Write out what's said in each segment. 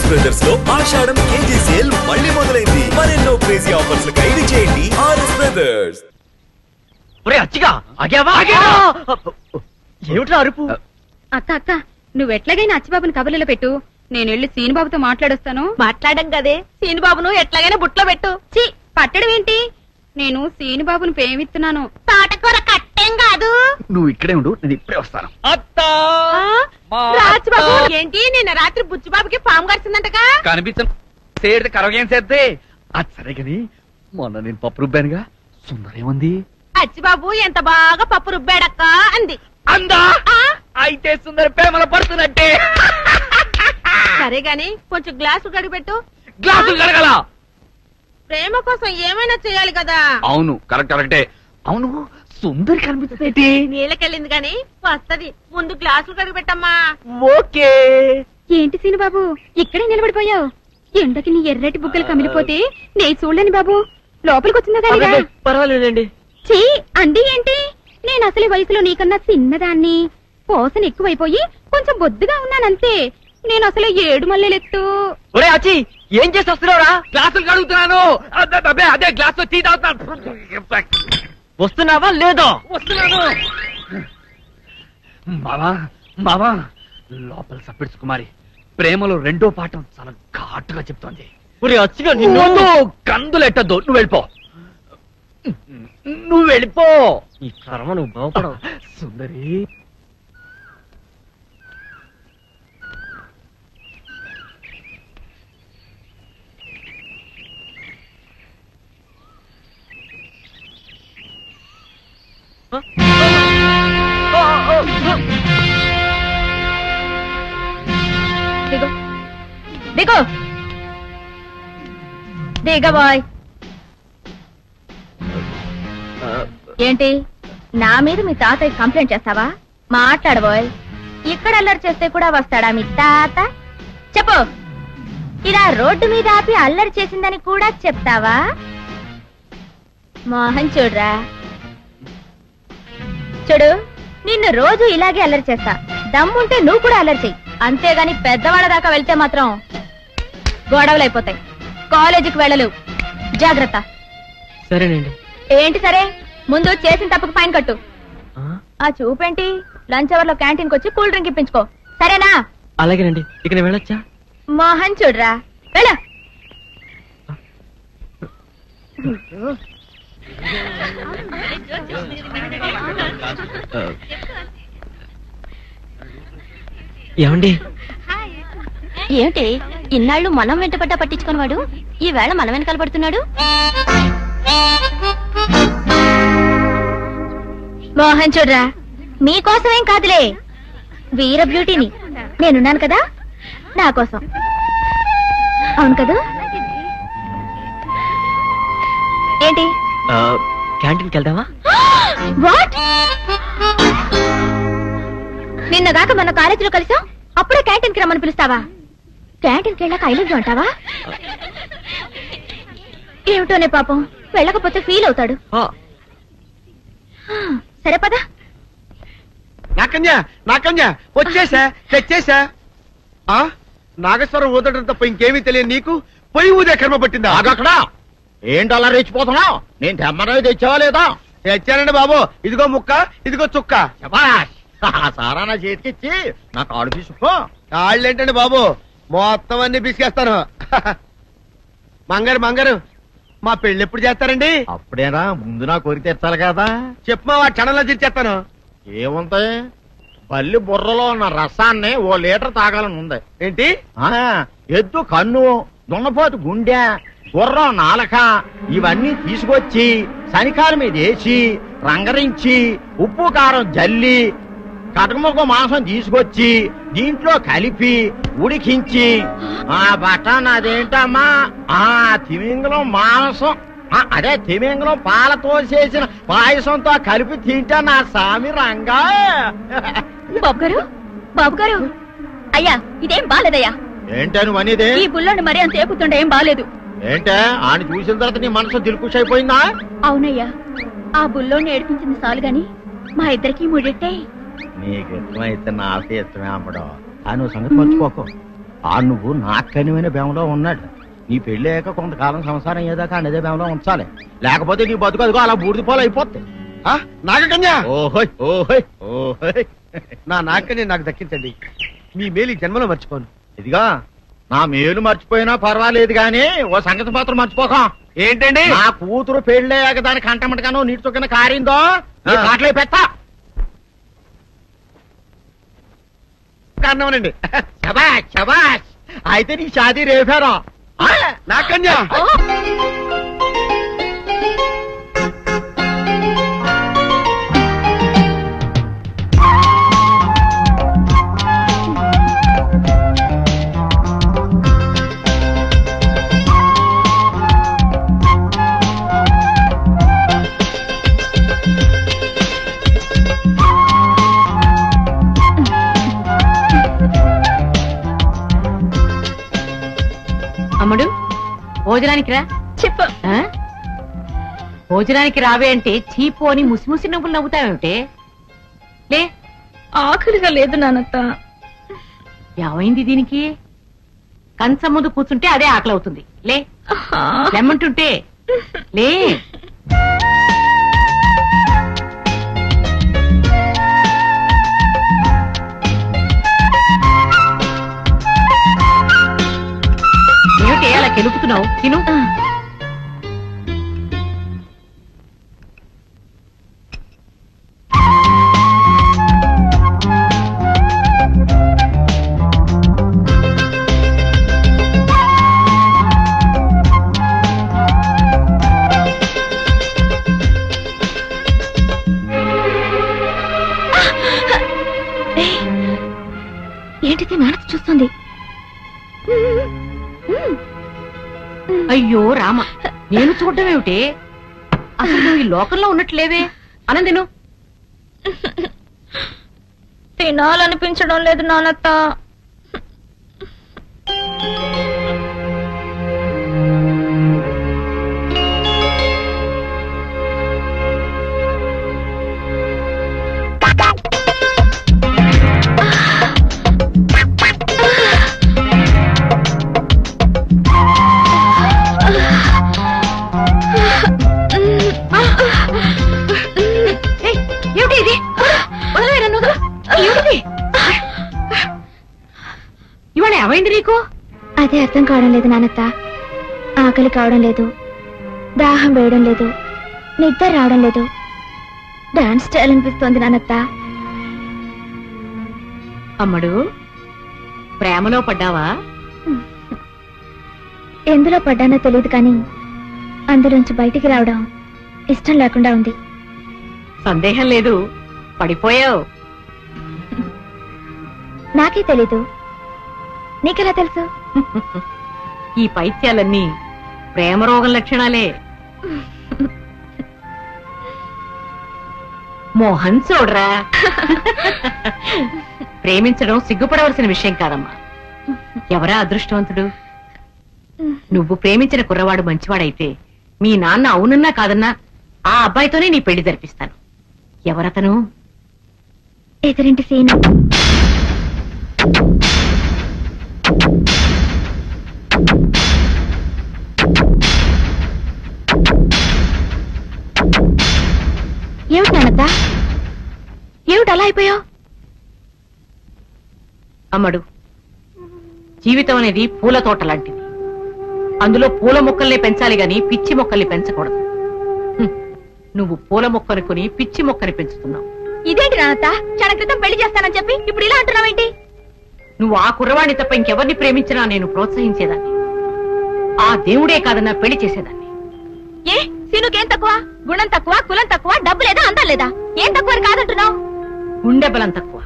RS brothers లో ఆషాఢం KG sale మళ్ళీ మొదలైంది. మరెన్నో క్రేజీ ఆఫర్స్ ఖైదీ చేయండి ఆర్ఎస్ బ్రదర్స్. ఏమిట్రా అరుపు? అక్క అక్క నువ్వెట్లాగైనా అచ్చిబాబుని కబుర్లలో పెట్టు, నేను వెళ్ళి సీనుబాబుతో మాట్లాడొస్తాను. మాట్లాడం కదే, సీనుబాబును ఎట్లాగైనా బుట్లో పెట్టు. చి పట్టడం ఏంటి, నేను సీనుబాబును ప్రేమిస్తున్నాను. తోటకూర కట్టేం కాదు. నువ్వు ఇక్కడే ఉండు, నేను ఇప్పుడే వస్తాను. రాజుబాబు ఏంటి నిన్న రాత్రి బుచ్చిబాబుకి పాము కరిచిందంటగా? కనిపించే కరవేం చేద్దే. అది సరే గాని మొన్న నేను పప్పు రుబ్బానుగా, సుందరేముంది? అచ్చిబాబు ఎంత బాగా పప్పు రుబ్బాడక్క అంది. అందా? అయితే సుందర ప్రేమలో పడుతున్నట్టే. సరే గాని కొంచెం గ్లాసు గడిపెట్టు. గ్లాసులు కడగల. ప్రేమ కోసం ఏమైనా చేయాలి కదా. అవును కరెక్టే. అవును సుందరి కనిపించదేటి? నీళ్ళకెళ్ళింది గాని వస్తది, ముందు గ్లాసులు కడిగిపెట్టమ్మా. ఓకే. ఏంటి సీనుబాబు ఇక్కడే నిలబడిపోయావు? ఎండకి నీ ఎర్రటి బుగ్గలు కమిలిపోతే నే చూడలేని బాబు, లోపలికి వచ్చిందా? పర్వాలేదండి. చీ అండి ఏంటి, నేను అసలు వయసులో నీకన్నా చిన్నదాన్ని, పోసన ఎక్కువైపోయి కొంచెం బొద్దుగా ఉన్నానంతే. నేను అసలు 7 మల్లెలెత్తు. ఒరే అచ్చి ఏం చేసి వస్తున్నావురా? గ్లాసులు కడుగుతున్నాను. అదే గ్లాస్ టీ తాగుతున్నాను. వస్తున్నావా లేదో? వస్తున్నాను. మావా లోపల సప్పిడ్స్ కుమారి ప్రేమలో రెండో పాఠం చాలా ఘాటుగా చెప్తోంది. అచ్చిగా నిన్ను కందులెట్టద్దు, నువ్వు వెళ్ళిపో. ఈ కర్మ నువ్వు బాగుపడవు సుందరి. దిగో దిగ బాయ్. ఏంటి నా మీద మీ తాతయ్య కంప్లైంట్ చేస్తావా? మాట్లాడబోయ్. ఇక్కడ అల్లరి చేస్తే కూడా వస్తాడా మీ తాత? చెప్పు. ఇలా రోడ్డు మీద ఆపి అల్లరి చేసిందని కూడా చెప్తావా? మోహన్ చూడరా, చూడు నిన్ను రోజు ఇలాగే అల్లరి చేస్తా. దమ్ముంటే నువ్వు కూడా అల్లరి చెయ్యి, అంతేగాని పెద్దవాళ్ళ దాకా వెళ్తే మాత్రం గొడవలు అయిపోతాయి. కాలేజీకి వెళ్ళలేవు, జాగ్రత్త. సరేనండి. ఏంటి సరే, ముందు చేసిన తప్పుకు ఫైన్ కట్టు. ఆ చూపేంటి, లంచ్ అవర్ లో క్యాంటీన్ వచ్చి కూల్ డ్రింక్ ఇప్పించుకో, సరేనా? అలాగేనండి. ఇక నేను వెళ్ళొచ్చా? మోహన్ చూడరా, వెళ్ళ. ఏమండి? ఏమిటి ఇన్నాళ్ళు మనం వెంటపడ్డా పట్టించుకున్నవాడు ఈ వేళ మన వెనకాల పడుతున్నాడు? మోహన్ చూడరా, మీకోసమేం కాదులే, వీర బ్యూటీని నేనున్నాను కదా, నా కోసం. అవును కదా? ఏంటి క్యాంటీన్కి వెళ్దామా? వాట్? నిన్న దాకా మన కాలేజీలో కలిసాం, అప్పుడే క్యాంటీన్కి రమ్మని పిలుస్తావా? క్యాంటీన్కి వెళ్ళాక ఐ లవ్ యు అంటావా? ఏమిటోనే పాపం, వెళ్ళకపోతే ఫీల్ అవుతాడు. సరే పద. నాకన్యా వచ్చేసా, తెచ్చేసా. నాగేశ్వరం ఊదటం తప్ప ఇంకేమీ తెలియదు నీకు? పొయ్యి ఊదే కర్మ పట్టిందా? అక్కడ ఏంటి అలా రెచ్చిపోతున్నావు? నేను తెమ్మనవి తెచ్చావా లేదా? తెచ్చానండి బాబు, ఇదిగో ముక్క, ఇదిగో చుక్క. సారా నా చేతికిచ్చి నా కాడు తీసుకో. కాళ్ళేంటండి బాబు, మొత్తం అన్ని బిసికేస్తాను. మంగారు మా పెళ్లి ఎప్పుడు చేస్తారండి? అప్పుడేనా, ముందు నా కోరిక తెచ్చాలి కదా. చెప్పమా, ఆ క్షణంలో తీర్చేస్తాను. ఏముంటాయి, బల్లి బుర్రలో ఉన్న రసాన్ని 1 లీటర్ తాగాలని ఉంది. ఏంటి? ఎద్దు కన్ను, దున్నపోతు గుండె, గుర్రం నాలక ఇవన్నీ తీసుకొచ్చి శనికాల మీద వేసి రంగరించి ఉప్పు కారం జల్లి కటకముక్క మాంసం తీసుకొచ్చి దీంట్లో కలిపి ఉడికించి బటన్ అదేంటమ్మా తిమింగలం మాంసం, అదే తిమింగలం పాలతో చేసిన పాయసంతో కలిపి తింటా నా సామి రంగా. బాబు గారు అయ్యా, ఇదేం బాలేదయ్యా. ఏంటని వనిదే? ఈ బుల్లోని మరీ అంత ఏపుతుండే ఏం బాలేదు. ఏంటే ఆయన చూసిన తర్వాత నీ మనసు దిల్కుష్ అయిపోయిందా? అవునయ్యా, ఆ బుల్లోని ఏడిపించింది చాలు గాని మా ఇద్దరికి ముడిట్టే. నీకు ఇష్టమైతే నాకే ఇష్టమే అమ్మడం. నువ్వు సంగతి మర్చిపోకు. ఆ నువ్వు నాకనిమైన బేమలో ఉన్నాడు. నీ పెళ్లి అయ్యాక కొంతకాలం సంసారం ఏదాకా అనేదే బేమలో ఉంచాలి, లేకపోతే నీ బతుకు అదిగో అలా బూడిద పోలు అయిపోతాయి. నాగకన్యా, ఓహోయ్ ఓహోయ్ ఓహోయ్. నా నాగకన్య నాకు దక్కించండి. మీ మేలు ఈ జన్మలో మర్చిపోను. ఇదిగా నా మేలు మర్చిపోయినా పర్వాలేదు గాని ఓ సంగతి మాత్రం మర్చిపోకం. ఏంటండి? నా కూతురు పెళ్ళయ్యాక దాని కంటమటగానో నీటి చొక్కన కారిందో కాట్లే పెట్టా. కారణమనండి. శబాష్ శబాష్, అయితే నీ షాదీ రేపారా? నాగకన్యా, అమ్ముడు భోజనానికి రా. చెప్పు. ఆ? భోజనానికి రావే అంటే చీపు అని ముసిముసి నవ్వులు నవ్వుతావేమిటే? లే, ఆకలిగా లేదు నానత్త. ఏమైంది దీనికి? కంచం ముందు కూర్చుంటే అదే ఆకలి అవుతుంది. లే, లెమ్మంటుంటే లే. ఏమిటి అలా కెలుపుతున్నావు? తిను. ఏంటిది? నానత్త చూస్తుంది. అయ్యో రామ, నేను చూడటం ఏమిటి? అసలు నువ్వు ఈ లోకంలో ఉన్నట్లేవే. అనందిను తినాలనిపించడం లేదు నానత్త. ఏమిటి ఇది? వదలవేరా నువ్వు? ఏమిటి ఇవాళ ఏమైంది నీకు? అదే అర్థం కావడం లేదు నానత్త. ఆకలి కావడం లేదు, దాహం వేయడం లేదు, నిద్ర రావడం లేదు. డాన్స్ చేయాలనిపిస్తోంది నానత్త. అమ్మడు, ప్రేమలో పడ్డావా? ఎందులో పడ్డానో తెలియదు కానీ అందులోంచి బయటికి రావడం ఇష్టం లేకుండా ఉంది. సందేహం లేదు, పడిపోయావు. నాకే తెలీదు, నీకెలా తెలుసు? ఈ పైత్యాలన్నీ ప్రేమ రోగం లక్షణాలే. మోహన్ చూడరా, ప్రేమించడం సిగ్గుపడవలసిన విషయం కాదమ్మా. ఎవరా అదృష్టవంతుడు? నువ్వు ప్రేమించిన కుర్రవాడు మంచివాడైతే మీ నాన్న అవునన్నా కాదన్నా ఆ అబ్బాయితోనే నీ పెళ్లి జరిపిస్తాను. ఎవరతను? ఎదురింటి సీను. ఏమిటి నానత్త? ఏమిటి అలా అయిపోయావు? అమ్మడు, జీవితం అనేది పూల తోట లాంటిది. అందులో పూల మొక్కల్ని పెంచాలి గాని పిచ్చి మొక్కల్ని పెంచకూడదు. నువ్వు పూల మొక్కను కొని పిచ్చి మొక్కని పెంచుతున్నావు. ఇదేంటి నానత్త? క్షణ క్రితం పెళ్లి చేస్తానని చెప్పి ఇప్పుడు ఇలా అంటున్నావేంటి? నువ్వు ఆ కుర్రవాణ్ణి తప్ప ఇంకెవరిని ప్రేమించినా నేను ప్రోత్సహించేదాన్ని. ఆ దేవుడే కాదన్నా పెళ్లి చేసేదాన్ని. ఏ సీనుకేం తక్కువ? గుణం తక్కువ, కులం తక్కువ, డబ్బు లేదా, అందం లేదా? ఏం తక్కువ అని కాదంటున్నావు? గుండె బలం తక్కువ.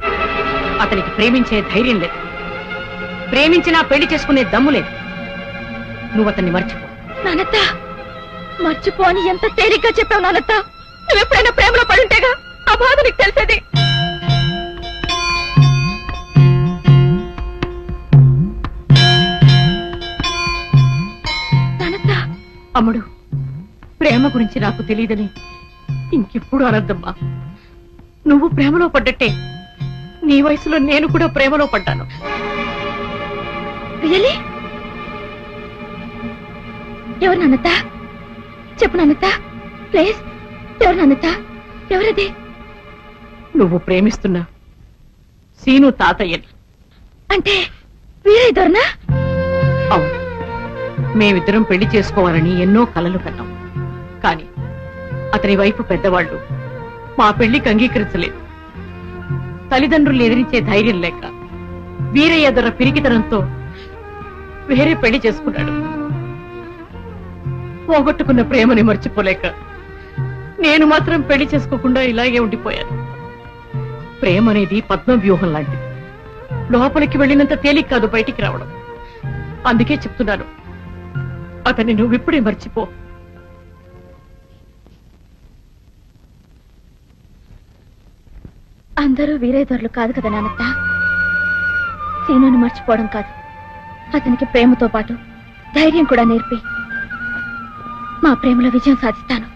అతనికి ప్రేమించే ధైర్యం లేదు, ప్రేమించినా పెళ్లి చేసుకునే దమ్ము లేదు. నువ్వు అతన్ని మర్చిపో. నానత్త, మర్చిపో అని ఎంత తేలిగ్గా చెప్పావు నానత్త. నువ్వెప్పుడైనా ప్రేమలో పడుంటేగా ఆ బాధ నీకు తెలిసేది. నానత్త, అమ్ముడు, ప్రేమ గురించి నాకు తెలియదని ఇంకెప్పుడు అనద్దమ్మా. నువ్వు ప్రేమలో పడ్డట్టే నీ వయసులో నేను కూడా ప్రేమలో పడ్డాను. రియలీ? ఎవరు నాన్నత? చెప్పు నాన్నత ప్లీజ్. ఎవరు నాన్నత? ఎవరది? నువ్వు ప్రేమిస్తున్నా సీను తాతయ్యని. అంటే వీరే దొరనా? అవును, మేమిద్దరం పెళ్లి చేసుకోవాలని ఎన్నో కలలు కన్నాం. కాని అతని వైపు పెద్దవాళ్లు మా పెళ్లికి అంగీకరించలేదు. తల్లిదండ్రులు ఎదిరించే ధైర్యం లేక వీరయ్య దొర పిరికితనంతో వేరే పెళ్లి చేసుకున్నాడు. పోగొట్టుకున్న ప్రేమని మర్చిపోలేక నేను మాత్రం పెళ్లి చేసుకోకుండా ఇలాగే ఉండిపోయాను. ప్రేమ అనేది పద్మ వ్యూహం లాంటిది. లోపలికి వెళ్ళినంత తేలిక కాదు బయటికి రావడం. అందుకే చెప్తున్నాను, అతన్ని నువ్విప్పుడే మర్చిపో. అందరూ వీరేదొరలు కాదు కదా నాన్నత. సీనుని మర్చిపోవడం కాదు, అతనికి ప్రేమతో పాటు ధైర్యం కూడా నేర్పి మా ప్రేమలో విజయం సాధిస్తాను.